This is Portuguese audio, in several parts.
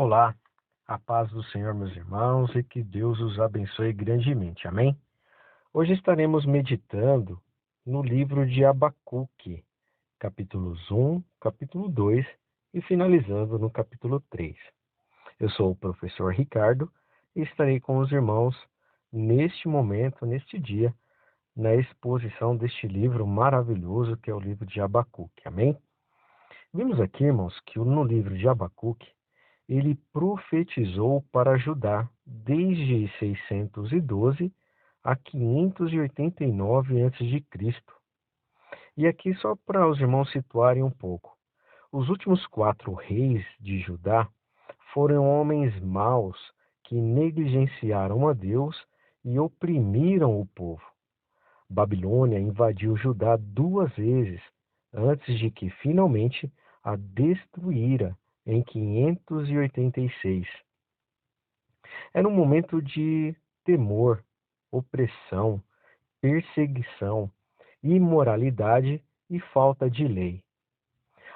Olá, a paz do Senhor, meus irmãos, e que Deus os abençoe grandemente. Amém? Hoje estaremos meditando no livro de Abacuque, capítulos 1, capítulo 2 e finalizando no capítulo 3. Eu sou o professor Ricardo e estarei com os irmãos neste momento, neste dia, na exposição deste livro maravilhoso que é o livro de Abacuque. Amém? Vimos aqui, irmãos, que no livro de Abacuque ele profetizou para Judá desde 612 a 589 a.C. E aqui só para os irmãos situarem um pouco. Os últimos 4 reis de Judá foram homens maus que negligenciaram a Deus e oprimiram o povo. Babilônia invadiu Judá 2 vezes antes de que finalmente a destruíra em 586. Era um momento de temor, opressão, perseguição, imoralidade e falta de lei.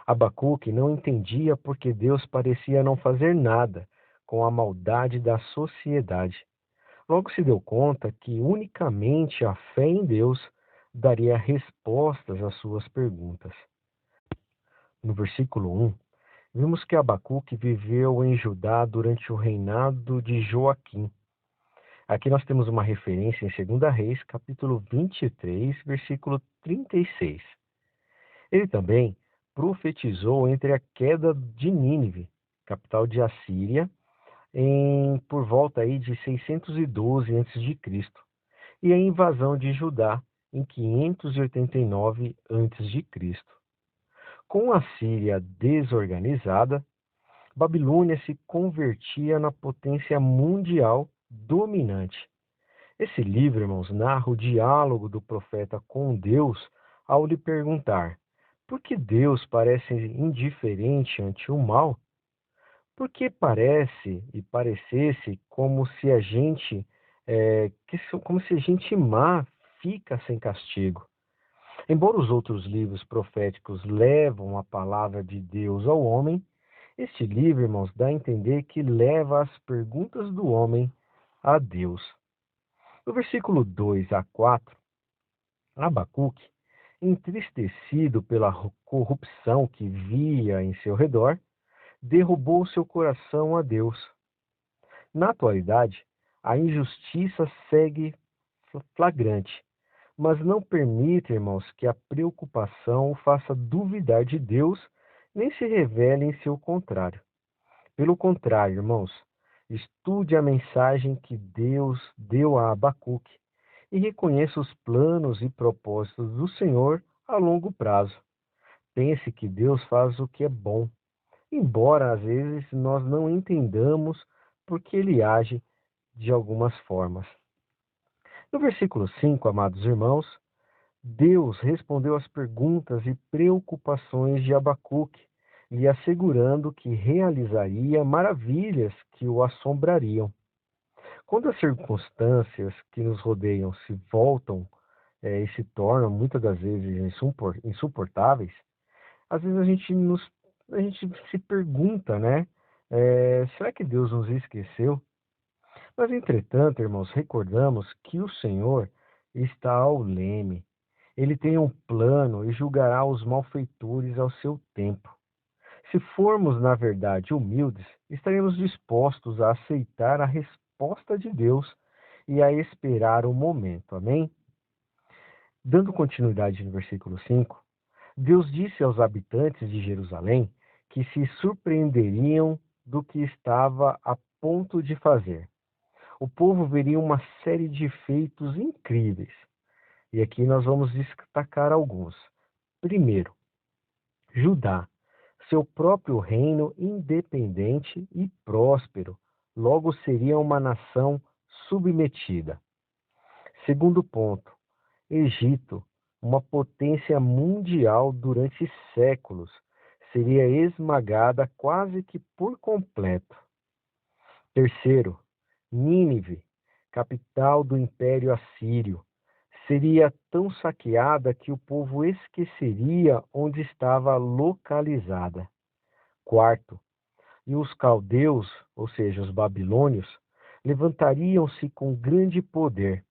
Abacuque não entendia porque Deus parecia não fazer nada com a maldade da sociedade. Logo se deu conta que unicamente a fé em Deus daria respostas às suas perguntas. No versículo 1, vimos que Abacuque viveu em Judá durante o reinado de Joaquim. Aqui nós temos uma referência em 2 Reis, capítulo 23, versículo 36. Ele também profetizou entre a queda de Nínive, capital de Assíria, por volta aí de 612 a.C., e a invasão de Judá em 589 a.C. Com a Síria desorganizada, Babilônia se convertia na potência mundial dominante. Esse livro, irmãos, narra o diálogo do profeta com Deus ao lhe perguntar: por que Deus parece indiferente ante o mal? Por que parece e parecesse como se a gente como se a gente má fica sem castigo? Embora os outros livros proféticos levam a palavra de Deus ao homem, este livro, irmãos, dá a entender que leva as perguntas do homem a Deus. No versículo 2 a 4, Abacuque, entristecido pela corrupção que via em seu redor, derrubou seu coração a Deus. Na atualidade, a injustiça segue flagrante, mas não permita, irmãos, que a preocupação o faça duvidar de Deus, nem se revele em seu contrário. Pelo contrário, irmãos, estude a mensagem que Deus deu a Abacuque e reconheça os planos e propósitos do Senhor a longo prazo. Pense que Deus faz o que é bom, embora às vezes nós não entendamos porque Ele age de algumas formas. No versículo 5, amados irmãos, Deus respondeu às perguntas e preocupações de Abacuque, lhe assegurando que realizaria maravilhas que o assombrariam. Quando as circunstâncias que nos rodeiam se voltam e se tornam muitas das vezes insuportáveis, às vezes a gente se pergunta, né? Será que Deus nos esqueceu? Mas, entretanto, irmãos, recordamos que o Senhor está ao leme. Ele tem um plano e julgará os malfeitores ao seu tempo. Se formos, na verdade, humildes, estaremos dispostos a aceitar a resposta de Deus e a esperar o momento. Amém? Dando continuidade no versículo 5, Deus disse aos habitantes de Jerusalém que se surpreenderiam do que estava a ponto de fazer. O povo veria uma série de feitos incríveis. E aqui nós vamos destacar alguns. Primeiro, Judá, seu próprio reino independente e próspero, logo seria uma nação submetida. Segundo ponto, Egito, uma potência mundial durante séculos, seria esmagada quase que por completo. Terceiro, Nínive, capital do Império Assírio, seria tão saqueada que o povo esqueceria onde estava localizada. Quarto, e os caldeus, ou seja, os babilônios, levantariam-se com grande poder.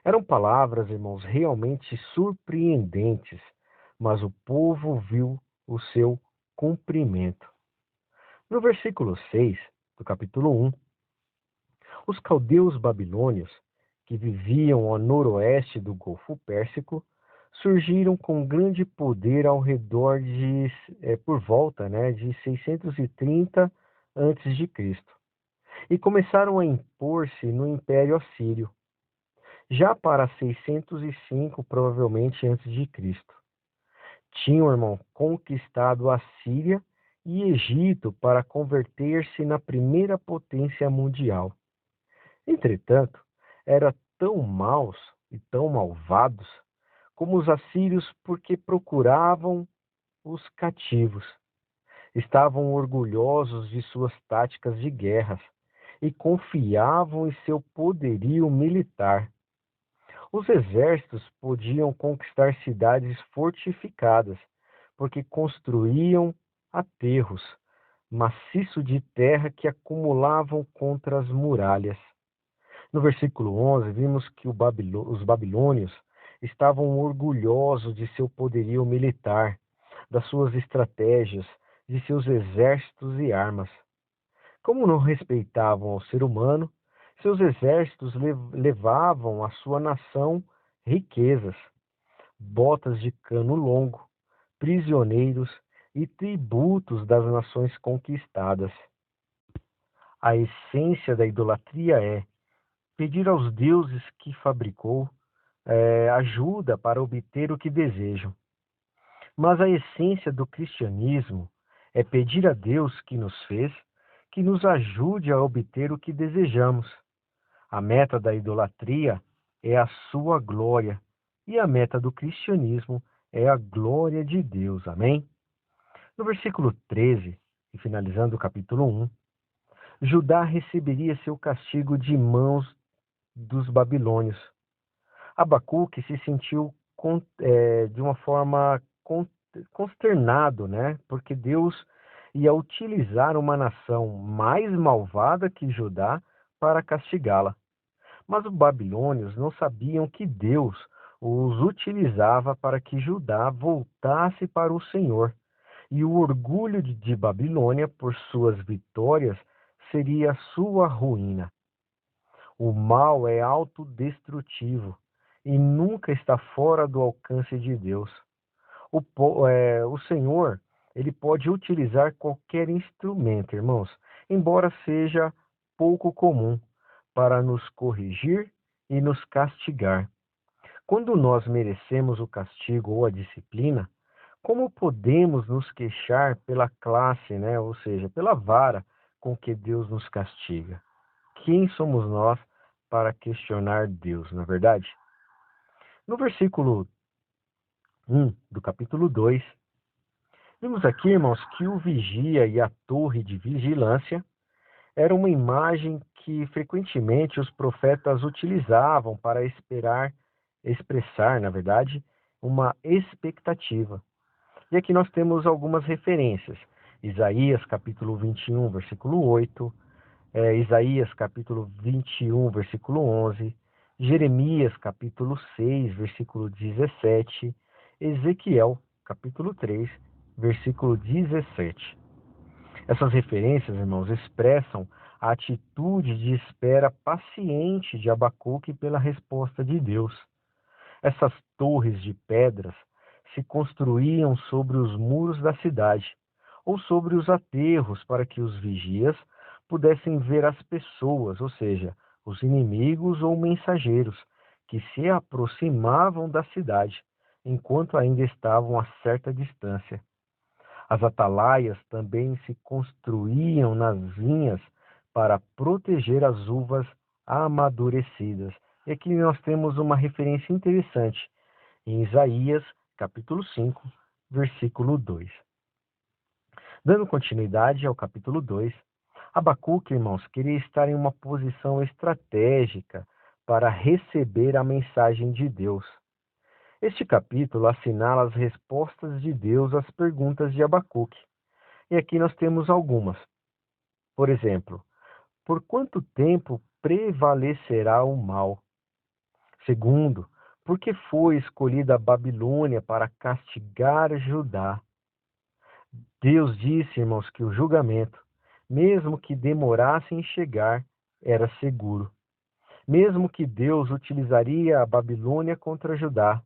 Eram palavras, irmãos, realmente surpreendentes, mas o povo viu o seu cumprimento. No versículo 6 do capítulo 1, os caldeus babilônios, que viviam ao noroeste do Golfo Pérsico, surgiram com grande poder ao redor por volta, de 630 antes de Cristo, e começaram a impor-se no Império Assírio, já para 605 provavelmente antes de Cristo. Tinham, irmão, conquistado a Síria e Egito para converter-se na primeira potência mundial. Entretanto, eram tão maus e tão malvados como os assírios porque procuravam os cativos. Estavam orgulhosos de suas táticas de guerras e confiavam em seu poderio militar. Os exércitos podiam conquistar cidades fortificadas, porque construíam aterros, maciço de terra que acumulavam contra as muralhas. No versículo 11, vimos que os babilônios estavam orgulhosos de seu poderio militar, das suas estratégias, de seus exércitos e armas. Como não respeitavam ao ser humano, seus exércitos levavam à sua nação riquezas, botas de cano longo, prisioneiros e tributos das nações conquistadas. A essência da idolatria é pedir aos deuses que fabricou ajuda para obter o que desejam. Mas a essência do cristianismo é pedir a Deus que nos fez que nos ajude a obter o que desejamos. A meta da idolatria é a sua glória, e a meta do cristianismo é a glória de Deus. Amém? No versículo 13, e finalizando o capítulo 1, Judá receberia seu castigo de mãos dos babilônios. Abacuque se sentiu de uma forma consternado, porque Deus ia utilizar uma nação mais malvada que Judá para castigá-la. Mas os babilônios não sabiam que Deus os utilizava para que Judá voltasse para o Senhor. E o orgulho de Babilônia por suas vitórias seria sua ruína. O mal é autodestrutivo e nunca está fora do alcance de Deus. O Senhor, ele pode utilizar qualquer instrumento, irmãos, embora seja pouco comum, para nos corrigir e nos castigar. Quando nós merecemos o castigo ou a disciplina, como podemos nos queixar pela classe, ou seja, pela vara com que Deus nos castiga? Quem somos nós para questionar Deus, não é verdade? No versículo 1 do capítulo 2, vimos aqui, irmãos, que o vigia e a torre de vigilância era uma imagem que frequentemente os profetas utilizavam para expressar, na verdade, uma expectativa. E aqui nós temos algumas referências. Isaías capítulo 21, versículo 8, Isaías capítulo 21, versículo 11, Jeremias capítulo 6, versículo 17, Ezequiel capítulo 3, versículo 17. Essas referências, irmãos, expressam a atitude de espera paciente de Abacuque pela resposta de Deus. Essas torres de pedras se construíam sobre os muros da cidade ou sobre os aterros para que os vigias pudessem ver as pessoas, ou seja, os inimigos ou mensageiros que se aproximavam da cidade, enquanto ainda estavam a certa distância. As atalaias também se construíam nas vinhas para proteger as uvas amadurecidas. E aqui nós temos uma referência interessante em Isaías, capítulo 5, versículo 2. Dando continuidade ao capítulo 2, Abacuque, irmãos, queria estar em uma posição estratégica para receber a mensagem de Deus. Este capítulo assinala as respostas de Deus às perguntas de Abacuque. E aqui nós temos algumas. Por exemplo, por quanto tempo prevalecerá o mal? Segundo, porque foi escolhida a Babilônia para castigar Judá. Deus disse, irmãos, que o julgamento, mesmo que demorasse em chegar, era seguro. Mesmo que Deus utilizaria a Babilônia contra Judá,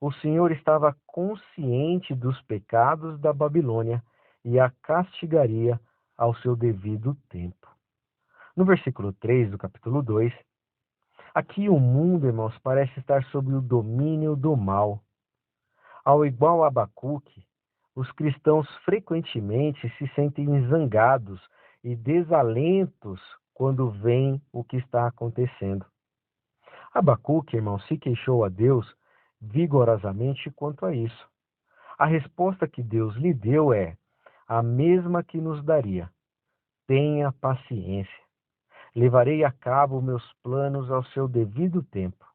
o Senhor estava consciente dos pecados da Babilônia e a castigaria ao seu devido tempo. No versículo 3 do capítulo 2, aqui o mundo, irmãos, parece estar sob o domínio do mal. Ao igual a Abacuque, os cristãos frequentemente se sentem zangados e desalentos quando veem o que está acontecendo. Abacuque, irmão, se queixou a Deus vigorosamente quanto a isso. A resposta que Deus lhe deu é a mesma que nos daria: tenha paciência. Levarei a cabo meus planos ao seu devido tempo.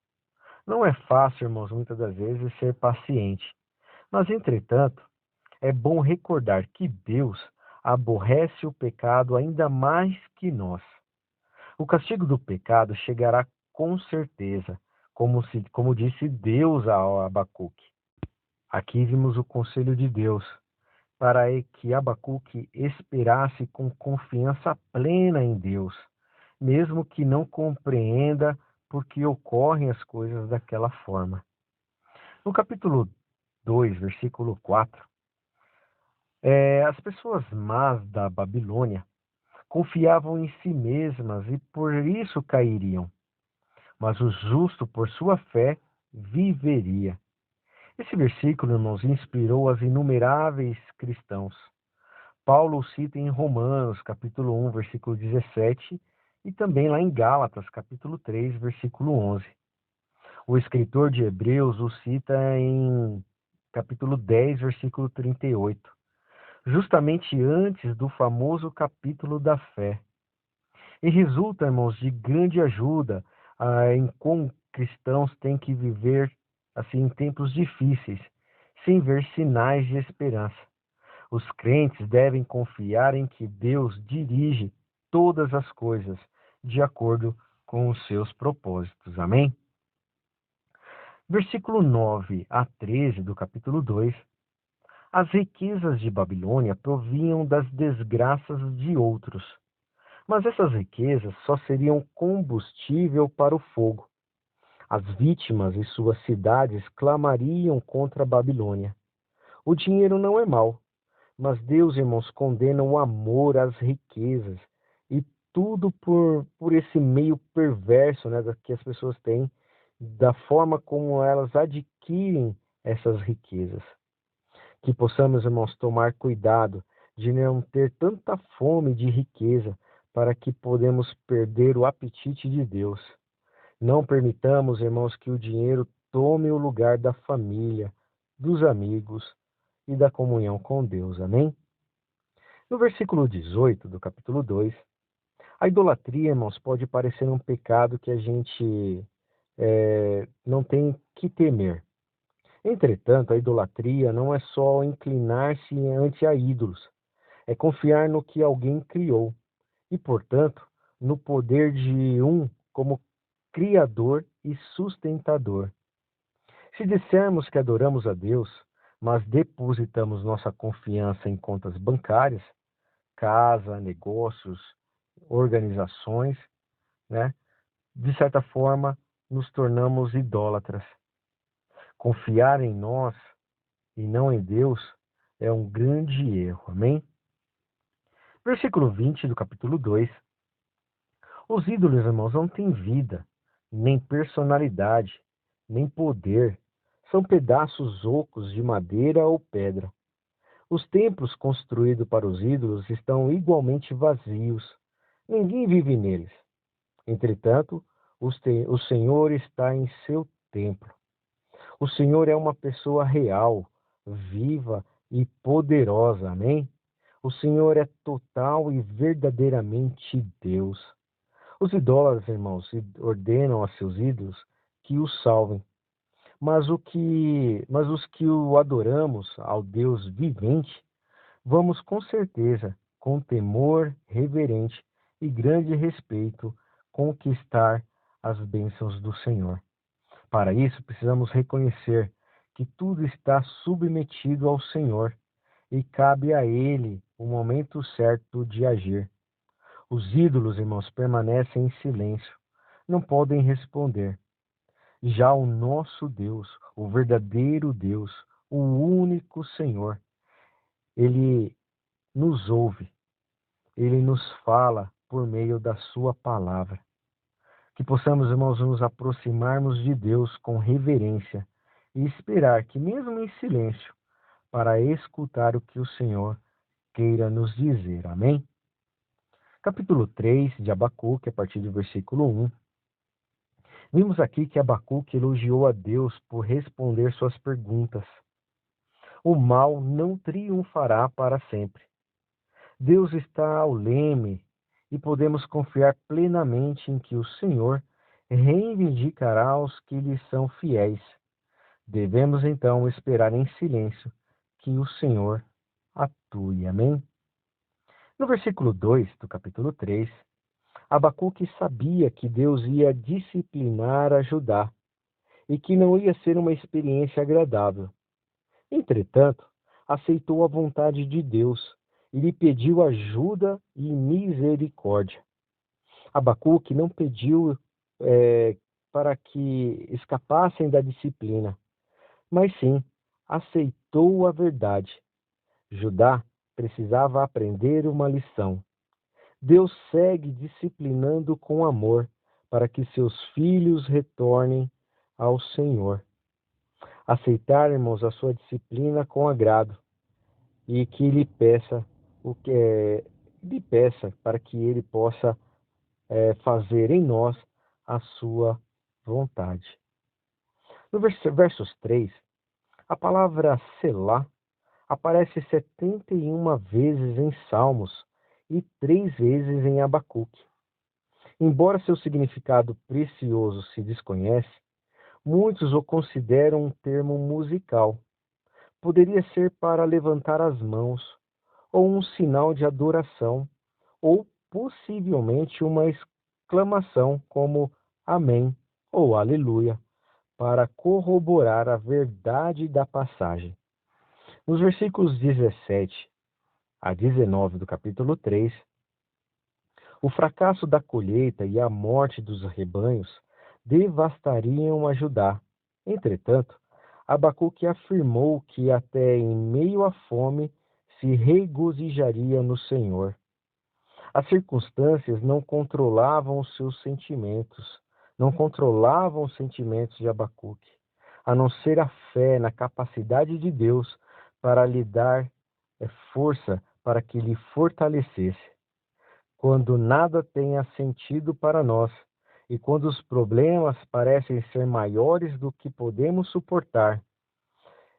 Não é fácil, irmãos, muitas das vezes ser paciente. Mas, entretanto, é bom recordar que Deus aborrece o pecado ainda mais que nós. O castigo do pecado chegará com certeza, como disse Deus a Abacuque. Aqui vimos o conselho de Deus para que Abacuque esperasse com confiança plena em Deus, mesmo que não compreenda por que ocorrem as coisas daquela forma. No capítulo 2, versículo 4, as pessoas más da Babilônia confiavam em si mesmas e por isso cairiam, mas o justo, por sua fé, viveria. Esse versículo, irmãos, inspirou as inumeráveis cristãos. Paulo o cita em Romanos, capítulo 1, versículo 17, e também lá em Gálatas, capítulo 3, versículo 11. O escritor de Hebreus o cita em capítulo 10, versículo 38, justamente antes do famoso capítulo da fé. E resulta, irmãos, de grande ajuda em como cristãos têm que viver assim em tempos difíceis, sem ver sinais de esperança. Os crentes devem confiar em que Deus dirige todas as coisas de acordo com os seus propósitos. Amém? Versículo 9 a 13 do capítulo 2. As riquezas de Babilônia provinham das desgraças de outros, mas essas riquezas só seriam combustível para o fogo. As vítimas e suas cidades clamariam contra a Babilônia. O dinheiro não é mau, mas Deus, irmãos, condena o amor às riquezas e tudo por esse meio perverso, né, que as pessoas têm, da forma como elas adquirem essas riquezas. Que possamos, irmãos, tomar cuidado de não ter tanta fome de riqueza para que podemos perder o apetite de Deus. Não permitamos, irmãos, que o dinheiro tome o lugar da família, dos amigos e da comunhão com Deus. Amém? No versículo 18 do capítulo 2, a idolatria, irmãos, pode parecer um pecado que a gente não tem que temer. Entretanto, a idolatria não é só inclinar-se ante a ídolos, é confiar no que alguém criou e, portanto, no poder de um como Criador e sustentador. Se dissermos que adoramos a Deus, mas depositamos nossa confiança em contas bancárias, casa, negócios, organizações, né? De certa forma, nos tornamos idólatras. Confiar em nós e não em Deus é um grande erro. Amém? Versículo 20 do capítulo 2. Os ídolos, irmãos, não têm vida, nem personalidade, nem poder. São pedaços ocos de madeira ou pedra. Os templos construídos para os ídolos estão igualmente vazios. Ninguém vive neles. Entretanto, o Senhor está em seu templo. O Senhor é uma pessoa real, viva e poderosa. Amém? O Senhor é total e verdadeiramente Deus. Os idólatras, irmãos, ordenam a seus ídolos que os salvem. Mas os que o adoramos ao Deus vivente, vamos com certeza com temor reverente e grande respeito, conquistar as bênçãos do Senhor. Para isso, precisamos reconhecer que tudo está submetido ao Senhor e cabe a Ele o momento certo de agir. Os ídolos, irmãos, permanecem em silêncio, não podem responder. Já o nosso Deus, o verdadeiro Deus, o único Senhor, Ele nos ouve, Ele nos fala por meio da Sua palavra. Que possamos, irmãos, nos aproximarmos de Deus com reverência e esperar que, mesmo em silêncio, para escutar o que o Senhor queira nos dizer. Amém? Capítulo 3 de Abacuque, a partir do versículo 1. Vimos aqui que Abacuque elogiou a Deus por responder suas perguntas. O mal não triunfará para sempre. Deus está ao leme e podemos confiar plenamente em que o Senhor reivindicará os que lhe são fiéis. Devemos então esperar em silêncio que o Senhor atue. Amém? No versículo 2 do capítulo 3, Abacuque sabia que Deus ia disciplinar a Judá e que não ia ser uma experiência agradável. Entretanto, aceitou a vontade de Deus e lhe pediu ajuda e misericórdia. Abacuque não pediu para que escapassem da disciplina, mas sim aceitou a verdade. Judá precisava aprender uma lição. Deus segue disciplinando com amor para que seus filhos retornem ao Senhor. Aceitar, irmãos, a sua disciplina com agrado e que lhe peça lhe peça para que ele possa fazer em nós a sua vontade. No versos 3, a palavra Selá aparece 71 vezes em Salmos e 3 vezes em Abacuque. Embora seu significado precioso se desconhece, muitos o consideram um termo musical. Poderia ser para levantar as mãos, ou um sinal de adoração, ou possivelmente uma exclamação como Amém ou Aleluia, para corroborar a verdade da passagem. Nos versículos 17 a 19 do capítulo 3, o fracasso da colheita e a morte dos rebanhos devastariam a Judá. Entretanto, Abacuque afirmou que até em meio à fome se regozijaria no Senhor. As circunstâncias não controlavam os seus sentimentos, não controlavam os sentimentos de Abacuque, a não ser a fé na capacidade de Deus para lhe dar força para que lhe fortalecesse. Quando nada tenha sentido para nós e quando os problemas parecem ser maiores do que podemos suportar,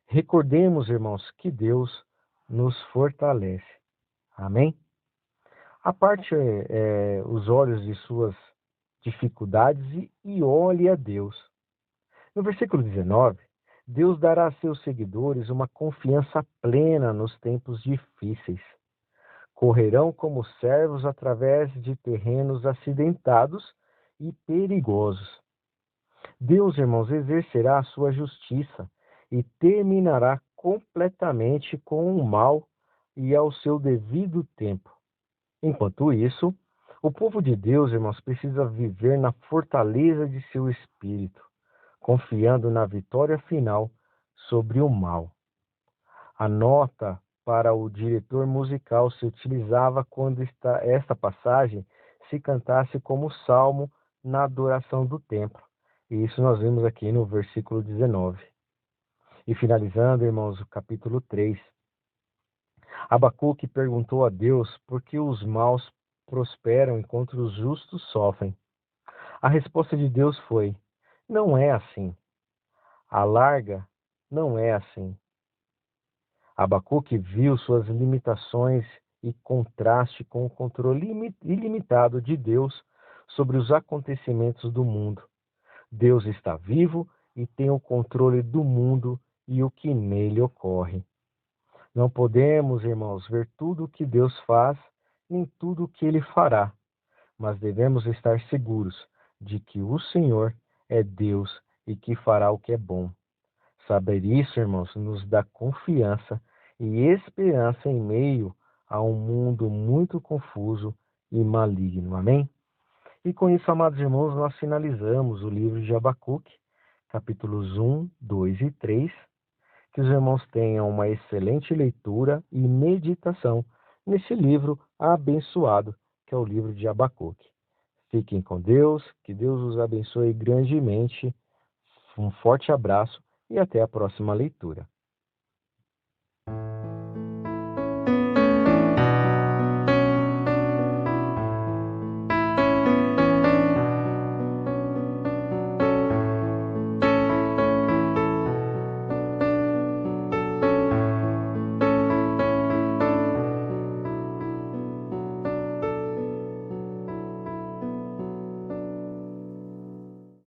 recordemos, irmãos, que Deus nos fortalece. Amém? Aparte os olhos de suas dificuldades e olhe a Deus. No versículo 19, Deus dará a seus seguidores uma confiança plena nos tempos difíceis. Correrão como servos através de terrenos acidentados e perigosos. Deus, irmãos, exercerá a sua justiça e terminará completamente com o mal e ao seu devido tempo. Enquanto isso, o povo de Deus, irmãos, precisa viver na fortaleza de seu espírito, confiando na vitória final sobre o mal. A nota para o diretor musical se utilizava quando esta passagem se cantasse como salmo na adoração do templo. E isso nós vemos aqui no versículo 19. E finalizando, irmãos, o capítulo 3. Abacuque perguntou a Deus por que os maus prosperam enquanto os justos sofrem. A resposta de Deus foi: não é assim. A larga, não é assim. Abacuque viu suas limitações e contraste com o controle ilimitado de Deus sobre os acontecimentos do mundo. Deus está vivo e tem o controle do mundo e o que nele ocorre. Não podemos, irmãos, ver tudo o que Deus faz nem tudo o que ele fará, mas devemos estar seguros de que o Senhor é Deus e que fará o que é bom. Saber isso, irmãos, nos dá confiança e esperança em meio a um mundo muito confuso e maligno. Amém? E com isso, amados irmãos, nós finalizamos o livro de Abacuque, capítulos 1, 2 e 3. Que os irmãos tenham uma excelente leitura e meditação nesse livro abençoado, que é o livro de Abacuque. Fiquem com Deus, que Deus os abençoe grandemente. Um forte abraço e até a próxima leitura.